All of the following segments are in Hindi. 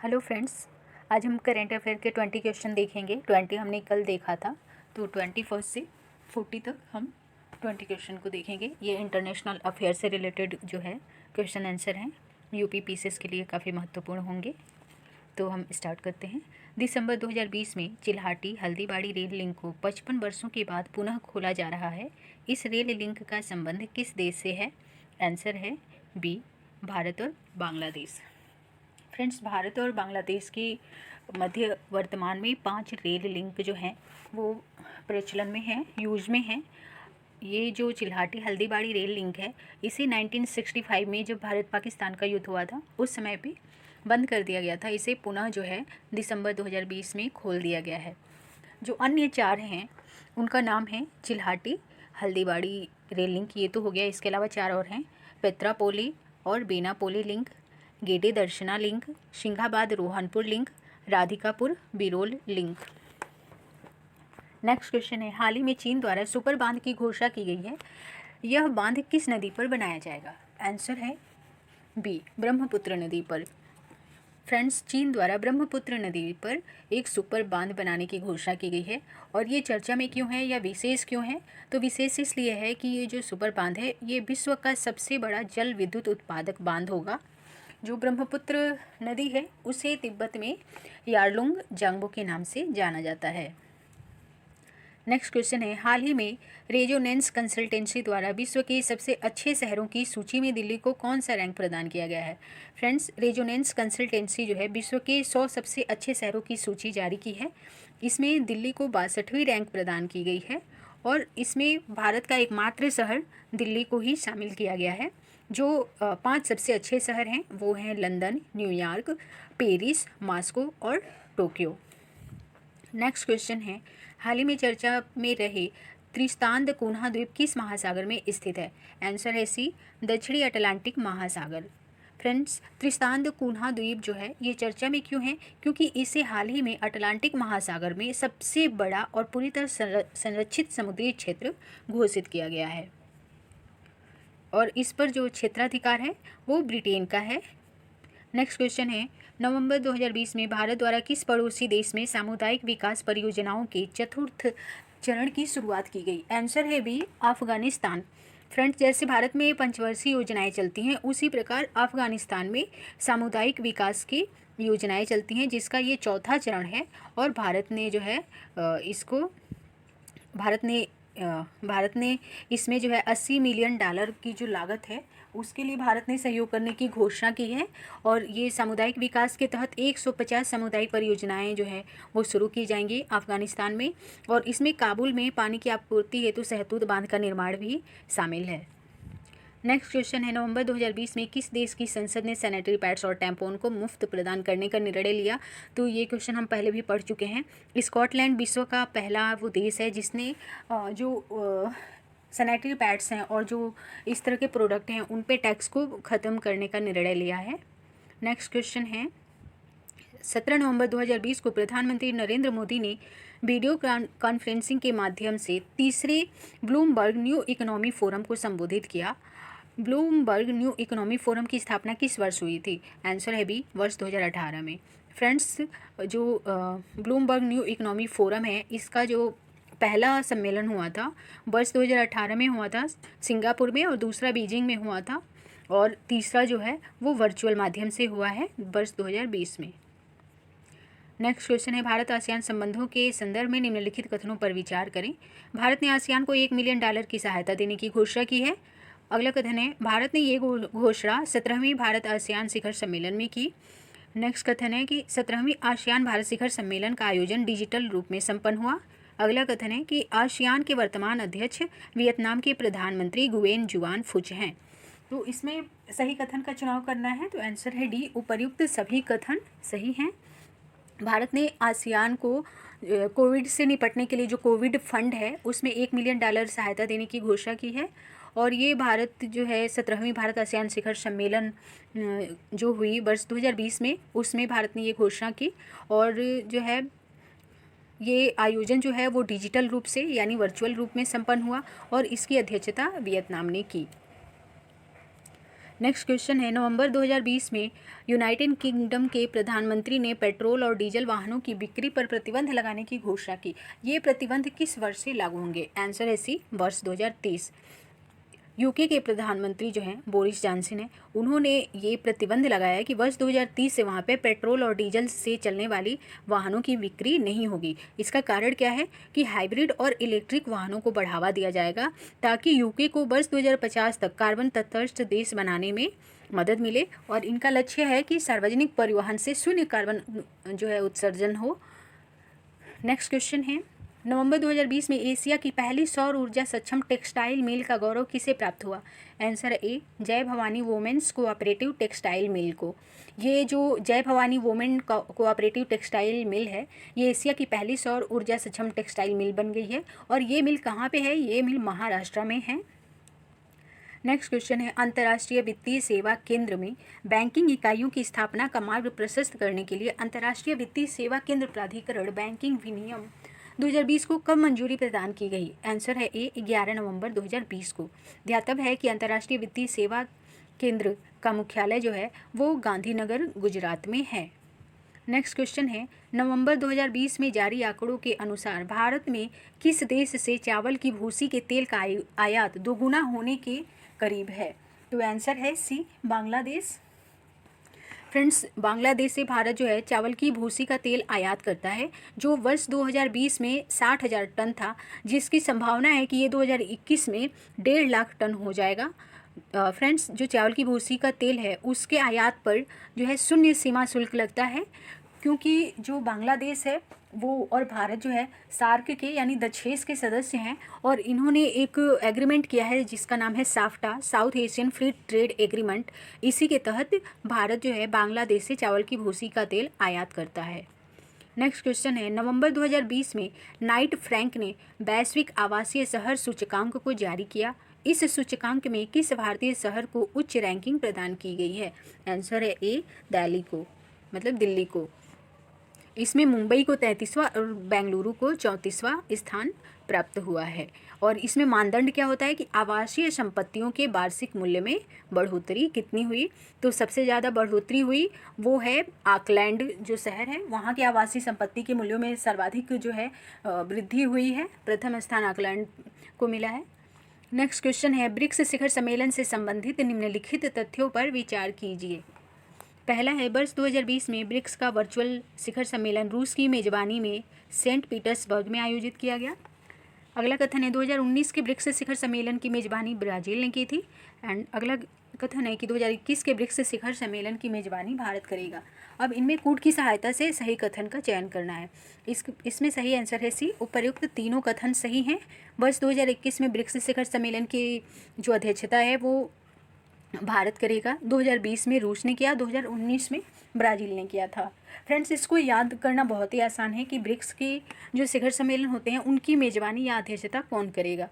हेलो फ्रेंड्स, आज हम करेंट अफेयर के 20 क्वेश्चन देखेंगे। 20 हमने कल देखा था, तो 21 से 40 तक हम 20 क्वेश्चन को देखेंगे। ये इंटरनेशनल अफेयर से रिलेटेड जो है क्वेश्चन आंसर हैं, यूपी पीसीएस के लिए काफ़ी महत्वपूर्ण होंगे। तो हम स्टार्ट करते हैं। दिसंबर 2020 में चिल्हाटी हल्दीबाड़ी रेल लिंक को 55 वर्षों के बाद पुनः खोला जा रहा है। इस रेल लिंक का संबंध किस देश से है? आंसर है बी, भारत और बांग्लादेश। फ्रेंड्स, भारत और बांग्लादेश के मध्य वर्तमान में 5 रेल लिंक जो हैं वो प्रचलन में हैं, यूज में हैं। ये जो चिल्हाटी हल्दीबाड़ी रेल लिंक है, इसे 1965 में जब भारत पाकिस्तान का युद्ध हुआ था उस समय पे बंद कर दिया गया था। इसे पुनः जो है दिसंबर 2020 में खोल दिया गया है। जो अन्य 4 हैं उनका नाम है चिल्हाटी हल्दीबाड़ी रेल लिंक, ये तो हो गया। इसके अलावा 4 और हैं, पेत्रापोली और Benapole link, Gede Darshana link, Singhabad Rohanpur link, Radhikapur Birol link. Next question है, हाल ही में चीन द्वारा सुपर बांध की घोषणा की गई है। यह बांध किस नदी पर बनाया जाएगा? आंसर है बी, ब्रह्मपुत्र नदी पर। फ्रेंड्स, चीन द्वारा ब्रह्मपुत्र नदी पर एक सुपर बांध बनाने की घोषणा की गई है। और ये चर्चा में क्यों है या विशेष क्यों है? तो विशेष इसलिए है कि ये जो सुपर बांध है ये विश्व का सबसे बड़ा जल विद्युत उत्पादक बांध होगा। जो ब्रह्मपुत्र नदी है उसे तिब्बत में यारलुंग जांगबो के नाम से जाना जाता है। नेक्स्ट क्वेश्चन है, हाल ही में रेजोनेंस कंसल्टेंसी द्वारा विश्व के सबसे अच्छे शहरों की सूची में दिल्ली को कौन सा रैंक प्रदान किया गया है? फ्रेंड्स, रेजोनेंस कंसल्टेंसी जो है विश्व के 100 सबसे अच्छे शहरों की सूची जारी की है। इसमें दिल्ली को 62वीं रैंक प्रदान की गई है और इसमें भारत का एकमात्र शहर दिल्ली को ही शामिल किया गया है। जो 5 सबसे अच्छे शहर हैं वो हैं लंदन, न्यूयॉर्क, पेरिस, मॉस्को और टोक्यो। नेक्स्ट क्वेश्चन है, हाल ही में चर्चा में रहे त्रिस्तान कून्हा द्वीप किस महासागर में स्थित है? आंसर है सी, दक्षिणी अटलांटिक महासागर। फ्रेंड्स, त्रिस्तान कून्हा द्वीप जो है ये चर्चा में क्यों है? क्योंकि इसे हाल ही में अटलांटिक महासागर में सबसे बड़ा और पूरी तरह संरक्षित समुद्री क्षेत्र घोषित किया गया है और इस पर जो क्षेत्राधिकार है वो ब्रिटेन का है। नेक्स्ट क्वेश्चन है, नवंबर 2020 में भारत द्वारा किस पड़ोसी देश में सामुदायिक विकास परियोजनाओं के चतुर्थ चरण की शुरुआत की गई? आंसर है बी, अफगानिस्तान। फ्रेंड्स, जैसे भारत में पंचवर्षीय योजनाएं चलती हैं उसी प्रकार अफगानिस्तान में सामुदायिक विकास की योजनाएं चलती हैं, जिसका ये चौथा चरण है। और भारत ने जो है भारत ने इसमें जो है 80 मिलियन डॉलर की जो लागत है उसके लिए भारत ने सहयोग करने की घोषणा की है। और ये सामुदायिक विकास के तहत 150 सामुदायिक परियोजनाएं जो है वो शुरू की जाएंगी अफगानिस्तान में। और इसमें काबुल में पानी की आपूर्ति हेतु सहतूत बांध का निर्माण भी शामिल है। नेक्स्ट क्वेश्चन है, नवंबर 2020 में किस देश की संसद ने सैनिटरी पैड्स और टैम्पोन को मुफ्त प्रदान करने का निर्णय लिया? तो ये क्वेश्चन हम पहले भी पढ़ चुके हैं। स्कॉटलैंड विश्व का पहला वो देश है जिसने जो सैनिटरी पैड्स हैं और जो इस तरह के प्रोडक्ट हैं उन पे टैक्स को ख़त्म करने का निर्णय लिया है। नेक्स्ट क्वेश्चन है, 17 नवंबर 2020 को प्रधानमंत्री नरेंद्र मोदी ने वीडियो कॉन्फ्रेंसिंग के माध्यम से तीसरे ब्लूमबर्ग न्यू इकोनॉमी फोरम को संबोधित किया। ब्लूमबर्ग न्यू इकोनॉमी फोरम की स्थापना किस वर्ष हुई थी? आंसर है बी, वर्ष 2018 में। फ्रेंड्स, जो ब्लूमबर्ग न्यू इकोनॉमी फोरम है इसका जो पहला सम्मेलन हुआ था वर्ष 2018 में हुआ था सिंगापुर में, और दूसरा बीजिंग में हुआ था, और तीसरा जो है वो वर्चुअल माध्यम से हुआ है वर्ष 2020 में। नेक्स्ट क्वेश्चन है, भारत आसियान संबंधों के संदर्भ में निम्नलिखित कथनों पर विचार करें। भारत ने आसियान को $1 मिलियन की सहायता देने की घोषणा की है। अगला कथन है, भारत ने ये घोषणा 17वीं भारत आसियान शिखर सम्मेलन में की। नेक्स्ट कथन है कि 17वीं आसियान भारत शिखर सम्मेलन का आयोजन डिजिटल रूप में संपन्न हुआ। अगला कथन है कि आसियान के वर्तमान अध्यक्ष वियतनाम के प्रधानमंत्री गुयेन जुआन फुच हैं। तो इसमें सही कथन का चुनाव करना है, तो आंसर है डी, उपर्युक्त सभी कथन सही हैं। भारत ने आसियान को कोविड से निपटने के लिए जो कोविड फंड है उसमें $1 मिलियन सहायता देने की घोषणा की है। और ये भारत जो है 17वीं भारत आसियान शिखर सम्मेलन जो हुई वर्ष 2020 में उसमें भारत ने ये घोषणा की। और जो है ये आयोजन जो है वो डिजिटल रूप से यानी वर्चुअल रूप में संपन्न हुआ और इसकी अध्यक्षता वियतनाम ने की। नेक्स्ट क्वेश्चन है, नवंबर 2020 में यूनाइटेड किंगडम के प्रधानमंत्री ने पेट्रोल और डीजल वाहनों की बिक्री पर प्रतिबंध लगाने की घोषणा की। ये प्रतिबंध किस वर्ष से लागू होंगे? आंसर है सी, वर्ष 2030। यूके के प्रधानमंत्री जो हैं बोरिस जॉनसन हैं, उन्होंने ये प्रतिबंध लगाया है कि वर्ष 2030 से वहाँ पे पेट्रोल और डीजल से चलने वाली वाहनों की बिक्री नहीं होगी। इसका कारण क्या है कि हाइब्रिड और इलेक्ट्रिक वाहनों को बढ़ावा दिया जाएगा ताकि यूके को वर्ष 2050 तक कार्बन तटस्थ देश बनाने में मदद मिले, और इनका लक्ष्य है कि सार्वजनिक परिवहन से शून्य कार्बन जो है उत्सर्जन हो। नेक्स्ट क्वेश्चन है, नवंबर 2020 में एशिया की पहली सौर ऊर्जा सक्षम टेक्सटाइल मिल का गौरव किसे प्राप्त हुआ? Answer A, Jai Bhavani women's cooperative textile mill को। ये जो Jai Bhavani women cooperative textile mill है, ये एशिया की पहली सौर ऊर्जा सक्षम टेक्सटाइल मिल बन गई है, और ये मिल कहाँ पे है? ये मिल महाराष्ट्र में है। नेक्स्ट क्वेश्चन है, अंतर्राष्ट्रीय वित्तीय सेवा केंद्र में बैंकिंग इकाइयों की स्थापना का मार्ग प्रशस्त करने के लिए अंतर्राष्ट्रीय वित्तीय सेवा केंद्र प्राधिकरण बैंकिंग विनियम 2020 को कब मंजूरी प्रदान की गई? आंसर है ए, 11 नवंबर 2020 को। ध्यातव्य है कि अंतर्राष्ट्रीय वित्तीय सेवा केंद्र का मुख्यालय जो है वो गांधीनगर गुजरात में है। नेक्स्ट क्वेश्चन है, नवंबर 2020 में जारी आंकड़ों के अनुसार भारत में किस देश से चावल की भूसी के तेल का आयात दोगुना होने के करीब है? तो आंसर है सी, बांग्लादेश। फ्रेंड्स, बांग्लादेश से भारत जो है चावल की भूसी का तेल आयात करता है, जो वर्ष 2020 में 60,000 टन था, जिसकी संभावना है कि ये 2021 में 1.5 लाख टन हो जाएगा। फ्रेंड्स, जो चावल की भूसी का तेल है उसके आयात पर जो है शून्य सीमा शुल्क लगता है, क्योंकि जो बांग्लादेश है वो और भारत जो है सार्क के यानी दक्षेस के सदस्य हैं, और इन्होंने एक एग्रीमेंट किया है जिसका नाम है SAFTA, south Asian free trade agreement. इसी के तहत भारत जो है बांग्लादेश से चावल की भूसी का तेल आयात करता है। नेक्स्ट क्वेश्चन है, नवंबर 2020 में नाइट फ्रैंक ने वैश्विक आवासीय शहर सूचकांक को जारी किया। इस सूचकांक में किस भारतीय शहर को उच्च रैंकिंग प्रदान की गई है? आंसर है ए, दिल्ली को, मतलब दिल्ली को। इसमें मुंबई को 33वां और बेंगलुरु को 34वां स्थान प्राप्त हुआ है। और इसमें मानदंड क्या होता है कि आवासीय संपत्तियों के वार्षिक मूल्य में बढ़ोतरी कितनी हुई? तो सबसे ज़्यादा बढ़ोतरी हुई वो है आकलैंड जो शहर है, वहाँ के आवासीय संपत्ति के मूल्यों में सर्वाधिक जो है वृद्धि हुई है। प्रथम स्थान आकलैंड को मिला है। नेक्स्ट क्वेश्चन है, ब्रिक्स शिखर सम्मेलन से संबंधित निम्नलिखित तथ्यों पर विचार कीजिए। पहला है, वर्ष 2020 में ब्रिक्स का वर्चुअल शिखर सम्मेलन रूस की मेजबानी में सेंट पीटर्सबर्ग में आयोजित किया गया। अगला कथन है, 2019 के ब्रिक्स शिखर सम्मेलन की मेजबानी ब्राज़ील ने की थी। एंड अगला कथन है कि 2021 के ब्रिक्स शिखर सम्मेलन की मेजबानी भारत करेगा। अब इनमें कूट की सहायता से सही कथन का चयन करना है। इसमें सही आंसर है सी, उपर्युक्त तीनों कथन सही हैं। वर्ष 2021 में ब्रिक्स शिखर सम्मेलन की जो अध्यक्षता है वो भारत करेगा। 2020 में रूस ने किया, 2019 में ब्राज़ील ने किया था। फ्रेंड्स, इसको याद करना बहुत ही आसान है कि ब्रिक्स के जो शिखर सम्मेलन होते हैं उनकी मेजबानी या अध्यक्षता कौन करेगा,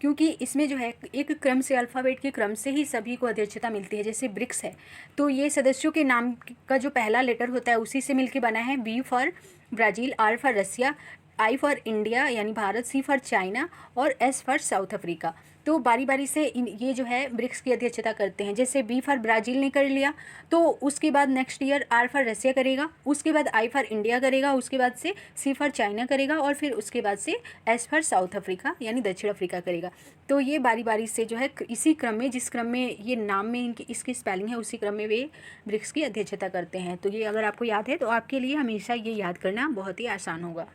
क्योंकि इसमें जो है एक क्रम से, अल्फ़ाबेट के क्रम से ही सभी को अध्यक्षता मिलती है। जैसे ब्रिक्स है तो ये सदस्यों के नाम का जो पहला लेटर होता है उसी से मिलके बना है। B for Brazil, R for Russia, I for India यानी भारत, सी फॉर चाइना और एस फॉर साउथ अफ्रीका। तो बारी बारी से ये जो है ब्रिक्स की अध्यक्षता करते हैं। जैसे बी फॉर ब्राज़ील ने कर लिया तो उसके बाद नेक्स्ट ईयर आर फॉर रसिया करेगा, उसके बाद आई फॉर इंडिया करेगा, उसके बाद से सी फॉर चाइना करेगा, और फिर उसके बाद से एस फॉर साउथ अफ्रीका यानी दक्षिण अफ्रीका करेगा। तो ये बारी बारी से जो है इसी क्रम में, जिस क्रम में ये नाम में इनकी इसकी स्पेलिंग है उसी क्रम में वे ब्रिक्स की अध्यक्षता करते हैं। तो ये अगर आपको याद है तो आपके लिए हमेशा ये याद करना बहुत ही आसान होगा।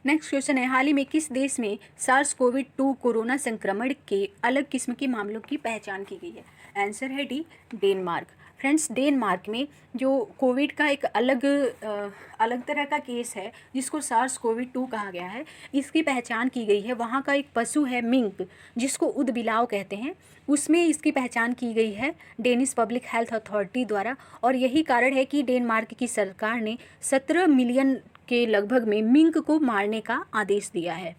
नेक्स्ट क्वेश्चन है, हाल ही में किस देश में SARS-CoV-2 कोरोना संक्रमण के अलग किस्म के मामलों की पहचान की गई है? आंसर है डी, डेनमार्क। फ्रेंड्स, डेनमार्क में जो कोविड का एक अलग तरह का केस है जिसको SARS-CoV-2 कहा गया है, इसकी पहचान की गई है। वहाँ का एक पशु है मिंक, जिसको उदबिलाव कहते हैं, उसमें इसकी पहचान की गई है डेनिश पब्लिक हेल्थ अथॉरिटी द्वारा। और यही कारण है कि डेनमार्क की सरकार ने 17 मिलियन के लगभग में मिंक को मारने का आदेश दिया है।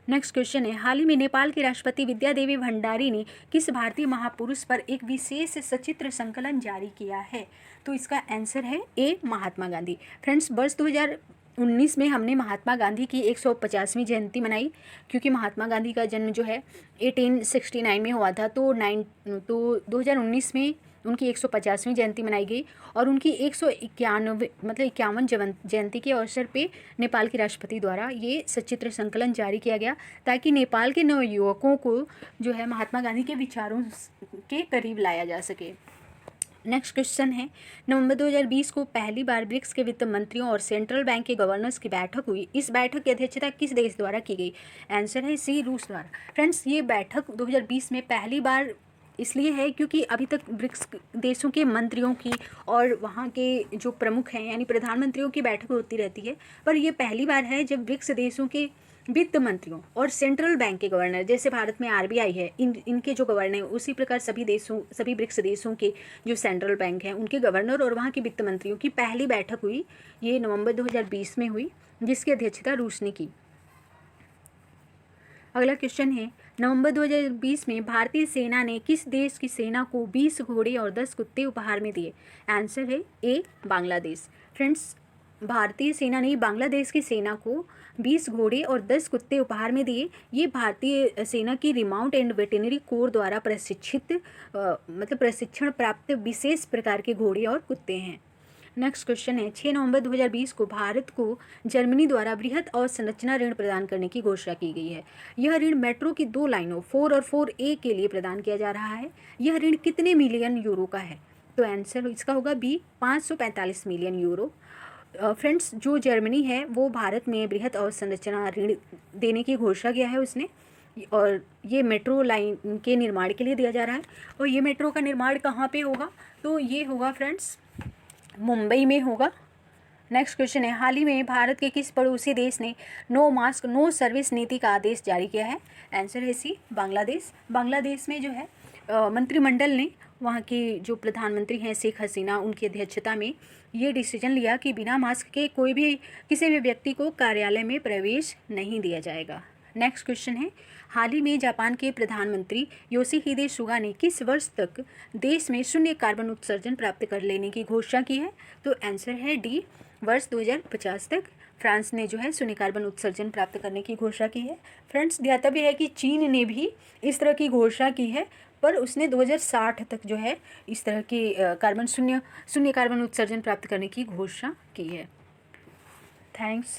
नेक्स्ट क्वेश्चन है, हाल ही में नेपाल के राष्ट्रपति विद्या देवी भंडारी ने किस भारतीय महापुरुष पर एक विशेष सचित्र संकलन जारी किया है? तो इसका आंसर है ए, महात्मा गांधी। फ्रेंड्स, वर्ष 2019 में हमने महात्मा गांधी की 150वीं जयंती मनाई, क्योंकि महात्मा गांधी का जन्म जो है 1869 में हुआ था। तो 2019 में उनकी 150वीं जयंती मनाई गई और उनकी 51 जयंती के अवसर पे नेपाल के राष्ट्रपति द्वारा ये सचित्र संकलन जारी किया गया, ताकि नेपाल के नवयुवकों को जो है महात्मा गांधी के विचारों के करीब लाया जा सके। नेक्स्ट क्वेश्चन है, नवंबर 2020 को पहली बार ब्रिक्स के वित्त मंत्रियों और सेंट्रल बैंक के गवर्नर्स की बैठक हुई। इस बैठक की अध्यक्षता किस देश द्वारा की गई? आंसर है सी, रूस द्वारा। फ्रेंड्स, ये बैठक 2020 में पहली बार इसलिए है क्योंकि अभी तक ब्रिक्स देशों के मंत्रियों की और वहाँ के जो प्रमुख हैं यानी प्रधानमंत्रियों की बैठक होती रहती है, पर ये पहली बार है जब ब्रिक्स देशों के वित्त मंत्रियों और सेंट्रल बैंक के गवर्नर, जैसे भारत में आरबीआई है, इनके जो गवर्नर हैं, उसी प्रकार सभी ब्रिक्स देशों के जो सेंट्रल बैंक हैं उनके गवर्नर और वहाँ के वित्त मंत्रियों की पहली बैठक हुई। ये नवंबर 2020 में हुई, जिसकी अध्यक्षता रूस ने की। अगला क्वेश्चन है, नवंबर 2020 में भारतीय सेना ने किस देश की सेना को 20 घोड़े और 10 कुत्ते उपहार में दिए? आंसर है ए, बांग्लादेश। फ्रेंड्स, भारतीय सेना ने बांग्लादेश की सेना को 20 घोड़े और 10 कुत्ते उपहार में दिए। ये भारतीय सेना की रिमाउंट एंड वेटेनरी कोर द्वारा प्रशिक्षण प्राप्त विशेष प्रकार के घोड़े और कुत्ते हैं। नेक्स्ट क्वेश्चन है, 6 नवंबर 2020 को भारत को जर्मनी द्वारा बृहत अवसंरचना ऋण प्रदान करने की घोषणा की गई है। यह ऋण मेट्रो की 2 लाइनों 4 और 4A के लिए प्रदान किया जा रहा है। यह ऋण कितने मिलियन यूरो का है? तो आंसर इसका होगा बी, 545 मिलियन यूरो। फ्रेंड्स, जो जर्मनी है वो भारत में बृहत अवसंरचना ऋण देने की घोषणा किया है उसने, और ये मेट्रो लाइन के निर्माण के लिए दिया जा रहा है। और ये मेट्रो का निर्माण कहाँ पे होगा? तो ये होगा फ्रेंड्स मुंबई में होगा। नेक्स्ट क्वेश्चन है, हाल ही में भारत के किस पड़ोसी देश ने नो मास्क नो सर्विस नीति का आदेश जारी किया है? आंसर है सी, बांग्लादेश। बांग्लादेश में जो है मंत्रिमंडल ने, वहाँ के जो प्रधानमंत्री हैं शेख हसीना, उनकी अध्यक्षता में ये डिसीजन लिया कि बिना मास्क के किसी भी व्यक्ति को कार्यालय में प्रवेश नहीं दिया जाएगा। नेक्स्ट क्वेश्चन है, हाल ही में जापान के प्रधानमंत्री योशिहिदे सुगा ने किस वर्ष तक देश में शून्य कार्बन उत्सर्जन प्राप्त कर लेने की घोषणा की है? तो आंसर है डी, वर्ष 2050 तक फ्रांस ने जो है शून्य कार्बन उत्सर्जन प्राप्त करने की घोषणा की है। फ्रेंड्स, ध्यातव्य है कि चीन ने भी इस तरह की घोषणा की है, पर उसने 2060 तक जो है इस तरह की शून्य कार्बन उत्सर्जन प्राप्त करने की घोषणा की है। थैंक्स।